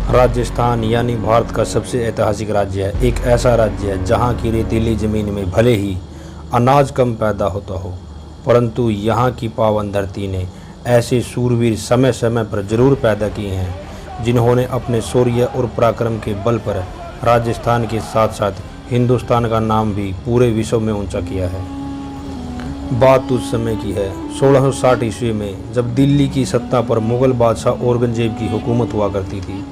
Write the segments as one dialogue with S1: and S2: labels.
S1: राजस्थान यानी भारत का सबसे ऐतिहासिक राज्य है। एक ऐसा राज्य है जहाँ की रेतीली ज़मीन में भले ही अनाज कम पैदा होता हो, परंतु यहाँ की पावन धरती ने ऐसे शूरवीर समय समय पर जरूर पैदा किए हैं, जिन्होंने अपने शौर्य और पराक्रम के बल पर राजस्थान के साथ साथ हिंदुस्तान का नाम भी पूरे विश्व में ऊंचा किया है। बात उस समय की है 1660 ईस्वी में, जब दिल्ली की सत्ता पर मुग़ल बादशाह औरंगजेब की हुकूमत हुआ करती थी।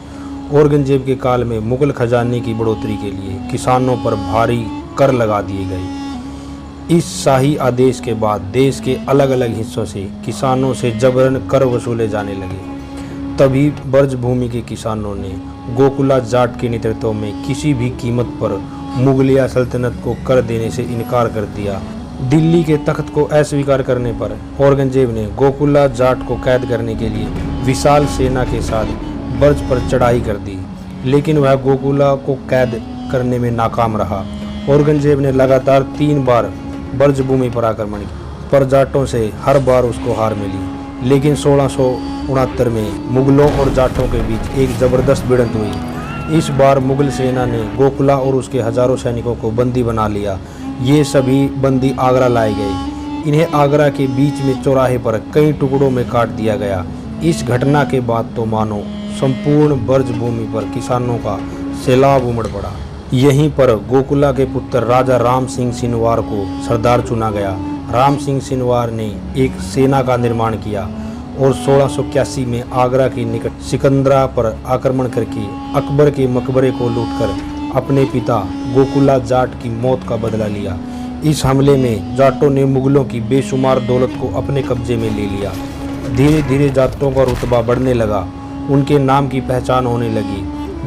S1: औरंगजेब के काल में मुग़ल खजाने की बढ़ोतरी के लिए किसानों पर भारी कर लगा दिए गए। इस शाही आदेश के बाद देश के अलग अलग हिस्सों से किसानों से जबरन कर वसूले जाने लगे। तभी ब्रजभूमि के किसानों ने गोकुला जाट के नेतृत्व में किसी भी कीमत पर मुगलिया सल्तनत को कर देने से इनकार कर दिया। दिल्ली के तख्त को अस्वीकार करने पर औरंगजेब ने गोकुला जाट को कैद करने के लिए विशाल सेना के साथ ब्रज पर चढ़ाई कर दी, लेकिन वह गोकुला को कैद करने में नाकाम रहा। औरंगजेब ने लगातार 3 बार ब्रजभूमि पर आक्रमण किया, पर जाटों से हर बार उसको हार मिली। लेकिन 1669 में मुगलों और जाटों के बीच एक ज़बरदस्त भिड़ंत हुई। इस बार मुगल सेना ने गोकुला और उसके हजारों सैनिकों को बंदी बना लिया। ये सभी बंदी आगरा लाए गए। इन्हें आगरा के बीच में चौराहे पर कई टुकड़ों में काट दिया गया। इस घटना के बाद तो मानो संपूर्ण ब्रजभूमि पर किसानों का सैलाब उमड़ पड़ा। यहीं पर गोकुला के पुत्र राजा राम सिंह सिनवार को सरदार चुना गया। राम सिंह सिनवार ने एक सेना का निर्माण किया और 1681 में आगरा के निकट सिकंदरा पर आक्रमण करके अकबर के मकबरे को लूटकर अपने पिता गोकुला जाट की मौत का बदला लिया। इस हमले में जाटों ने मुगलों की बेशुमार दौलत को अपने कब्जे में ले लिया। धीरे धीरे जाटों का रुतबा बढ़ने लगा, उनके नाम की पहचान होने लगी।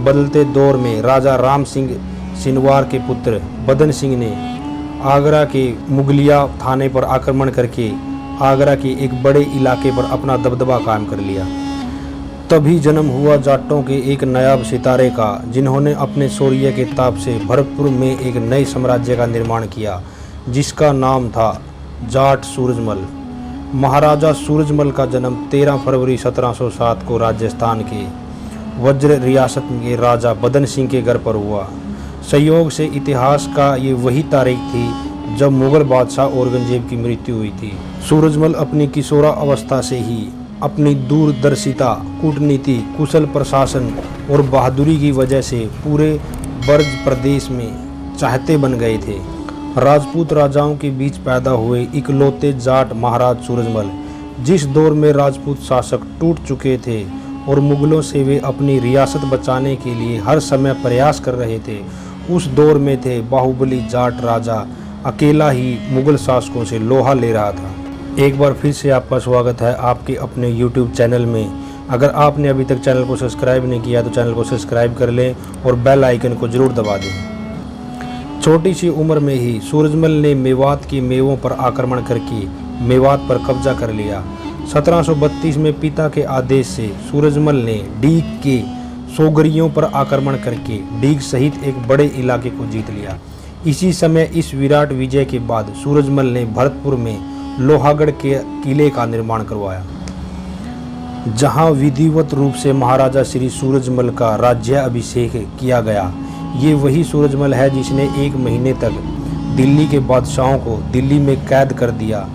S1: बदलते दौर में राजा राम सिंह सिनवार के पुत्र बदन सिंह ने आगरा के मुगलिया थाने पर आक्रमण करके आगरा के एक बड़े इलाके पर अपना दबदबा कायम कर लिया। तभी जन्म हुआ जाटों के एक नायाब सितारे का, जिन्होंने अपने शौर्य के ताप से भरतपुर में एक नए साम्राज्य का निर्माण किया, जिसका नाम था जाट सूरजमल। महाराजा सूरजमल का जन्म 13 फरवरी 1707 को राजस्थान के वज्र रियासत के राजा बदन सिंह के घर पर हुआ। संयोग से इतिहास का ये वही तारीख थी जब मुग़ल बादशाह औरंगजेब की मृत्यु हुई थी। सूरजमल अपनी किशोरा अवस्था से ही अपनी दूरदर्शिता, कूटनीति, कुशल प्रशासन और बहादुरी की वजह से पूरे ब्रज प्रदेश में चाहते बन गए थे। राजपूत राजाओं के बीच पैदा हुए इकलौते जाट महाराज सूरजमल, जिस दौर में राजपूत शासक टूट चुके थे और मुगलों से वे अपनी रियासत बचाने के लिए हर समय प्रयास कर रहे थे, उस दौर में थे बाहुबली जाट राजा अकेला ही मुगल शासकों से लोहा ले रहा था। एक बार फिर से आपका स्वागत है आपके अपने YouTube चैनल में। अगर आपने अभी तक चैनल को सब्सक्राइब नहीं किया तो चैनल को सब्सक्राइब कर लें और बेल आइकन को जरूर दबा दें। छोटी सी उम्र में ही सूरजमल ने मेवात के मेवों पर आक्रमण करके मेवात पर कब्जा कर लिया। 1732 में पिता के आदेश से सूरजमल ने डीग के सोगरियों पर आक्रमण करके डीग सहित एक बड़े इलाके को जीत लिया। इसी समय इस विराट विजय के बाद सूरजमल ने भरतपुर में लोहागढ़ के किले का निर्माण करवाया, जहां विधिवत रूप से महाराजा श्री सूरजमल का राज्याभिषेक किया गया। ये वही सूरजमल है जिसने 1 महीने तक दिल्ली के बादशाहों को दिल्ली में कैद कर दिया।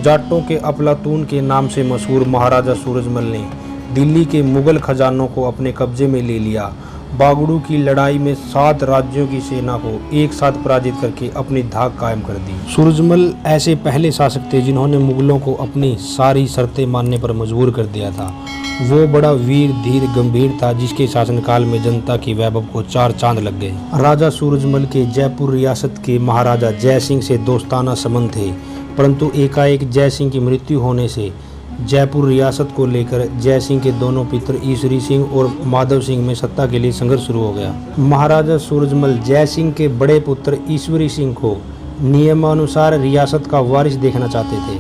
S1: जाटों के अफलातून के नाम से मशहूर महाराजा सूरजमल ने दिल्ली के मुगल खजानों को अपने कब्जे में ले लिया। बागड़ू की लड़ाई में 7 राज्यों की सेना को एक साथ पराजित करके अपनी धाक कायम कर दी। सूरजमल ऐसे पहले शासक थे जिन्होंने मुगलों को अपनी सारी शर्तें मानने पर मजबूर कर दिया था। वो बड़ा वीर धीर गंभीर था, जिसके शासनकाल में जनता की वैभव को 4 चांद लग गए। राजा सूरजमल के जयपुर रियासत के महाराजा जय सिंह से दोस्ताना संबंध थे, परंतु एकाएक जय सिंह की मृत्यु होने से जयपुर रियासत को लेकर जय सिंह के दोनों पुत्र ईश्वरी सिंह और माधव सिंह में सत्ता के लिए संघर्ष शुरू हो गया। महाराजा सूरजमल जय सिंह के बड़े पुत्र ईश्वरी सिंह को नियमानुसार रियासत का वारिस देखना चाहते थे,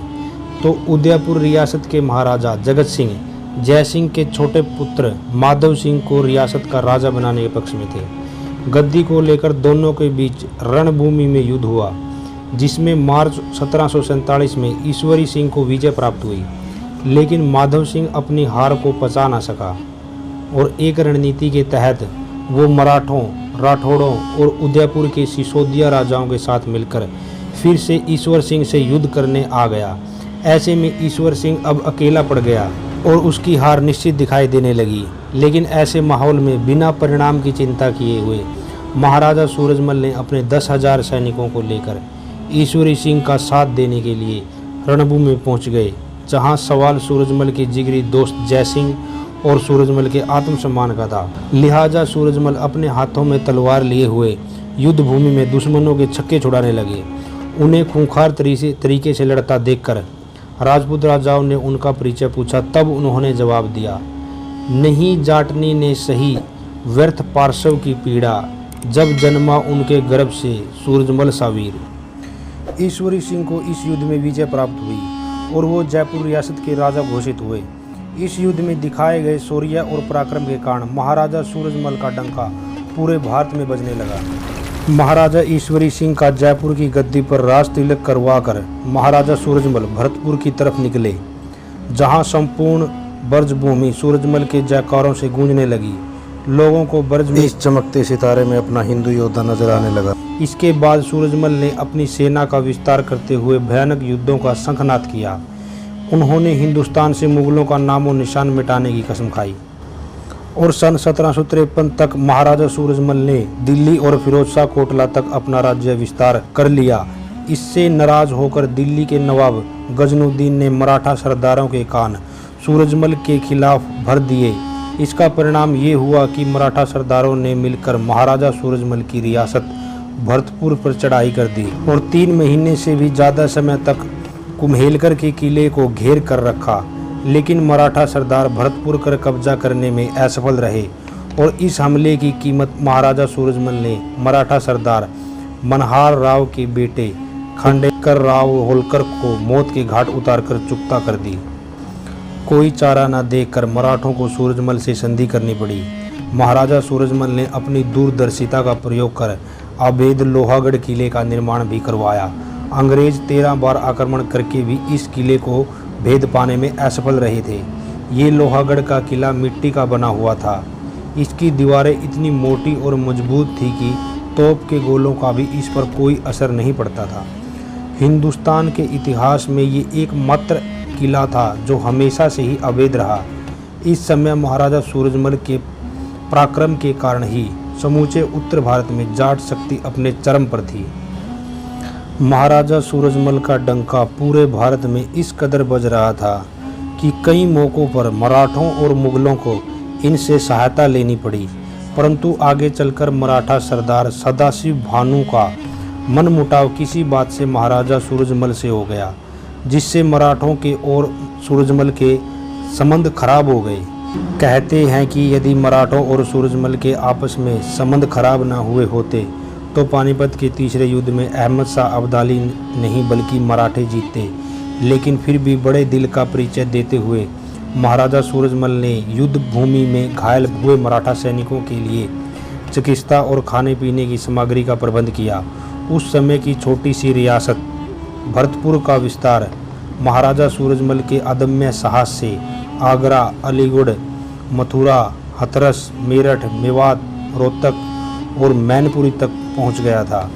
S1: तो उदयपुर रियासत के महाराजा जगत सिंह जय सिंह के छोटे पुत्र माधव सिंह को रियासत का राजा बनाने के पक्ष में थे। गद्दी को लेकर दोनों के बीच रणभूमि में युद्ध हुआ, जिसमें मार्च 1747 में ईश्वरी सिंह को विजय प्राप्त हुई, लेकिन माधव सिंह अपनी हार को पचा ना सका। और एक रणनीति के तहत वो मराठों, राठौड़ों और उदयपुर के सिसोदिया राजाओं के साथ मिलकर फिर से ईश्वर सिंह से युद्ध करने आ गया। ऐसे में ईश्वर सिंह अब अकेला पड़ गया और उसकी हार निश्चित दिखाई देने लगी। लेकिन ऐसे माहौल में बिना परिणाम की चिंता किए हुए महाराजा सूरजमल ने अपने 10,000 सैनिकों को लेकर ईश्वरी सिंह का साथ देने के लिए रणभूमि में पहुंच गए, जहां सवाल सूरजमल के जिगरी दोस्त जयसिंह और सूरजमल के आत्मसम्मान का था। लिहाजा सूरजमल अपने हाथों में तलवार लिए हुए युद्ध भूमि में दुश्मनों के छक्के छुड़ाने लगे। उन्हें खूंखार तरीके से लड़ता देखकर राजपूत राजाओं ने उनका परिचय पूछा। तब उन्होंने जवाब दिया, नहीं जाटनी ने सही व्यर्थ पार्श्व की पीड़ा, जब जन्मा उनके गर्भ से सूरजमल सावीर। ईश्वरी सिंह को इस युद्ध में विजय प्राप्त हुई और वो जयपुर रियासत के राजा घोषित हुए। इस युद्ध में दिखाए गए शौर्य और पराक्रम के कारण महाराजा सूरजमल का डंका पूरे भारत में बजने लगा। महाराजा ईश्वरी सिंह का जयपुर की गद्दी पर राज तिलक करवाकर महाराजा सूरजमल भरतपुर की तरफ निकले, जहां संपूर्ण ब्रजभूमि सूरजमल के जयकारों से गूंजने लगी। लोगों को ब्रज में इस चमकते सितारे में अपना हिंदू योद्धा नजर आने लगा। इसके बाद सूरजमल ने अपनी सेना का विस्तार करते हुए भयानक युद्धों का शंखनाद किया। उन्होंने हिंदुस्तान से मुगलों का नामो निशान मिटाने की कसम खाई और सन 1753 तक महाराजा सूरजमल ने दिल्ली और फिरोजशाह कोटला तक अपना राज्य विस्तार कर लिया। इससे नाराज होकर दिल्ली के नवाब गजनुद्दीन ने मराठा सरदारों के कान सूरजमल के खिलाफ भर दिए। इसका परिणाम ये हुआ कि मराठा सरदारों ने मिलकर महाराजा सूरजमल की रियासत भरतपुर पर चढ़ाई कर दी और 3 महीने से भी ज़्यादा समय तक कुम्हेलकर के किले को घेर कर रखा। लेकिन मराठा सरदार भरतपुर कर कब्जा करने में असफल रहे और इस हमले की कीमत महाराजा सूरजमल ने मराठा सरदार मनहार राव के बेटे खांडेकर राव होलकर को मौत के घाट उतारकर चुकता कर दी। कोई चारा न देखकर मराठों को सूरजमल से संधि करनी पड़ी। महाराजा सूरजमल ने अपनी दूरदर्शिता का प्रयोग कर अवैध लोहागढ़ किले का निर्माण भी करवाया। अंग्रेज 13 बार आक्रमण करके भी इस किले को भेद पाने में असफल रहे थे। ये लोहागढ़ का किला मिट्टी का बना हुआ था। इसकी दीवारें इतनी मोटी और मजबूत थी कि तोप के गोलों का भी इस पर कोई असर नहीं पड़ता था। हिंदुस्तान के इतिहास में ये एकमात्र किला था जो हमेशा से ही अवैध रहा। इस समय महाराजा सूरजमल के पराक्रम के कारण ही समूचे उत्तर भारत में जाट शक्ति अपने चरम पर थी। महाराजा सूरजमल का डंका पूरे भारत में इस कदर बज रहा था कि कई मौक़ों पर मराठों और मुगलों को इनसे सहायता लेनी पड़ी। परंतु आगे चलकर मराठा सरदार सदाशिव भानु का मनमुटाव किसी बात से महाराजा सूरजमल से हो गया, जिससे मराठों के और सूरजमल के संबंध खराब हो गए। कहते हैं कि यदि मराठों और सूरजमल के आपस में संबंध खराब न हुए होते तो पानीपत के तीसरे युद्ध में अहमद शाह अब्दाली नहीं बल्कि मराठे जीतते। लेकिन फिर भी बड़े दिल का परिचय देते हुए महाराजा सूरजमल ने युद्ध भूमि में घायल हुए मराठा सैनिकों के लिए चिकित्सा और खाने पीने की सामग्री का प्रबंध किया। उस समय की छोटी सी रियासत भरतपुर का विस्तार महाराजा सूरजमल के अदम्य साहस से आगरा, अलीगढ़, मथुरा, हथरस, मेरठ, मेवात, रोहतक और मैनपुरी तक पहुंच गया था।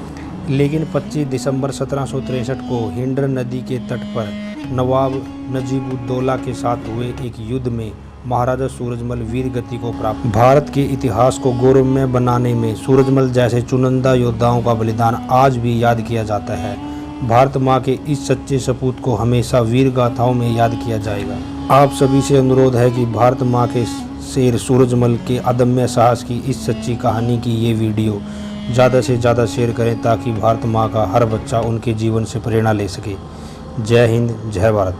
S1: लेकिन 25 दिसंबर 1763 को हिंडर नदी के तट पर नवाब नजीब-उद-दौला के साथ हुए एक युद्ध में महाराजा सूरजमल वीर गति को प्राप्त। भारत के इतिहास को गौरवमय बनाने में सूरजमल जैसे चुनिंदा योद्धाओं का बलिदान आज भी याद किया जाता है। भारत माँ के इस सच्चे सपूत को हमेशा वीर गाथाओं में याद किया जाएगा। आप सभी से अनुरोध है कि भारत माँ के शेर सूरजमल के अदम्य साहस की इस सच्ची कहानी की ये वीडियो ज़्यादा से ज़्यादा शेयर करें ताकि भारत माँ का हर बच्चा उनके जीवन से प्रेरणा ले सके। जय हिंद, जय भारत।